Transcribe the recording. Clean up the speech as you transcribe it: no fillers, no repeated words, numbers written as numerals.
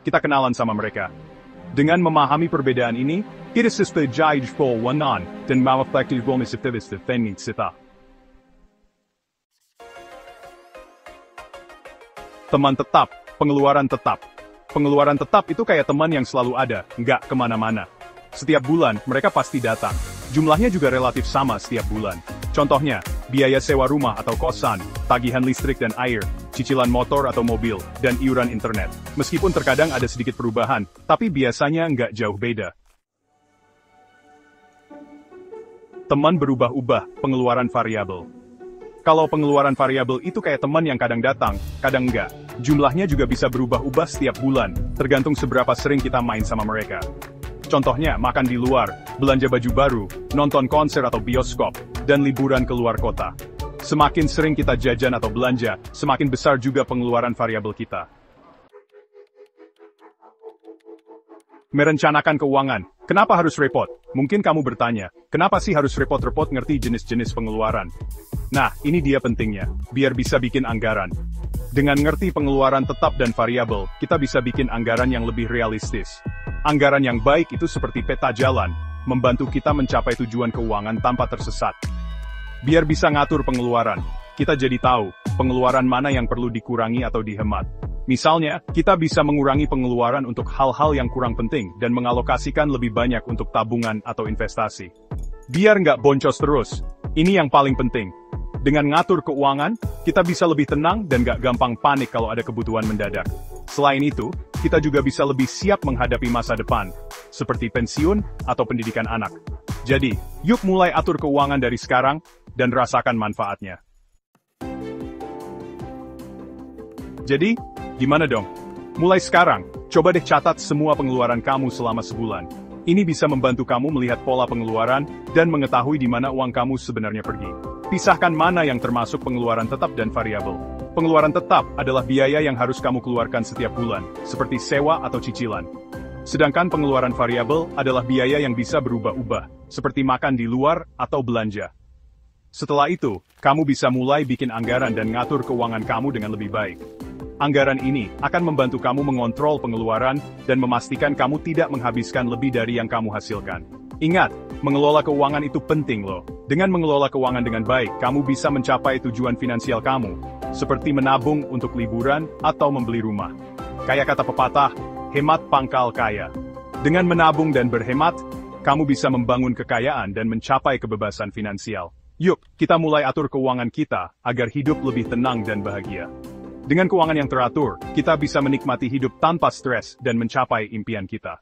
kita kenalan sama mereka. Dengan memahami perbedaan ini, kita sesuai wanan dan mengefektif aktivitas defending kita. Teman tetap, pengeluaran tetap. Pengeluaran tetap itu kayak teman yang selalu ada, nggak kemana-mana. Setiap bulan, mereka pasti datang. Jumlahnya juga relatif sama setiap bulan. Contohnya, biaya sewa rumah atau kosan, tagihan listrik dan air, cicilan motor atau mobil, dan iuran internet. Meskipun terkadang ada sedikit perubahan, tapi biasanya nggak jauh beda. Teman berubah-ubah, pengeluaran variabel. Kalau pengeluaran variabel itu kayak teman yang kadang datang, kadang enggak. Jumlahnya juga bisa berubah-ubah setiap bulan, tergantung seberapa sering kita main sama mereka. Contohnya, makan di luar, belanja baju baru, nonton konser atau bioskop, dan liburan ke luar kota. Semakin sering kita jajan atau belanja, semakin besar juga pengeluaran variabel kita. Merencanakan keuangan. Kenapa harus repot? Mungkin kamu bertanya, kenapa sih harus repot-repot ngerti jenis-jenis pengeluaran? Nah, ini dia pentingnya, biar bisa bikin anggaran. Dengan ngerti pengeluaran tetap dan variabel, kita bisa bikin anggaran yang lebih realistis. Anggaran yang baik itu seperti peta jalan, membantu kita mencapai tujuan keuangan tanpa tersesat. Biar bisa ngatur pengeluaran, kita jadi tahu, pengeluaran mana yang perlu dikurangi atau dihemat. Misalnya, kita bisa mengurangi pengeluaran untuk hal-hal yang kurang penting dan mengalokasikan lebih banyak untuk tabungan atau investasi. Biar nggak boncos terus, ini yang paling penting. Dengan ngatur keuangan, kita bisa lebih tenang dan nggak gampang panik kalau ada kebutuhan mendadak. Selain itu, kita juga bisa lebih siap menghadapi masa depan, seperti pensiun atau pendidikan anak. Jadi, yuk mulai atur keuangan dari sekarang, dan rasakan manfaatnya. Jadi, gimana dong? Mulai sekarang, coba deh catat semua pengeluaran kamu selama sebulan. Ini bisa membantu kamu melihat pola pengeluaran, dan mengetahui di mana uang kamu sebenarnya pergi. Pisahkan mana yang termasuk pengeluaran tetap dan variabel. Pengeluaran tetap adalah biaya yang harus kamu keluarkan setiap bulan, seperti sewa atau cicilan. Sedangkan pengeluaran variabel adalah biaya yang bisa berubah-ubah, seperti makan di luar atau belanja. Setelah itu, kamu bisa mulai bikin anggaran dan ngatur keuangan kamu dengan lebih baik. Anggaran ini akan membantu kamu mengontrol pengeluaran dan memastikan kamu tidak menghabiskan lebih dari yang kamu hasilkan. Ingat, mengelola keuangan itu penting loh. Dengan mengelola keuangan dengan baik, kamu bisa mencapai tujuan finansial kamu, seperti menabung untuk liburan atau membeli rumah. Kayak kata pepatah, hemat pangkal kaya. Dengan menabung dan berhemat, kamu bisa membangun kekayaan dan mencapai kebebasan finansial. Yuk, kita mulai atur keuangan kita agar hidup lebih tenang dan bahagia. Dengan keuangan yang teratur, kita bisa menikmati hidup tanpa stres dan mencapai impian kita.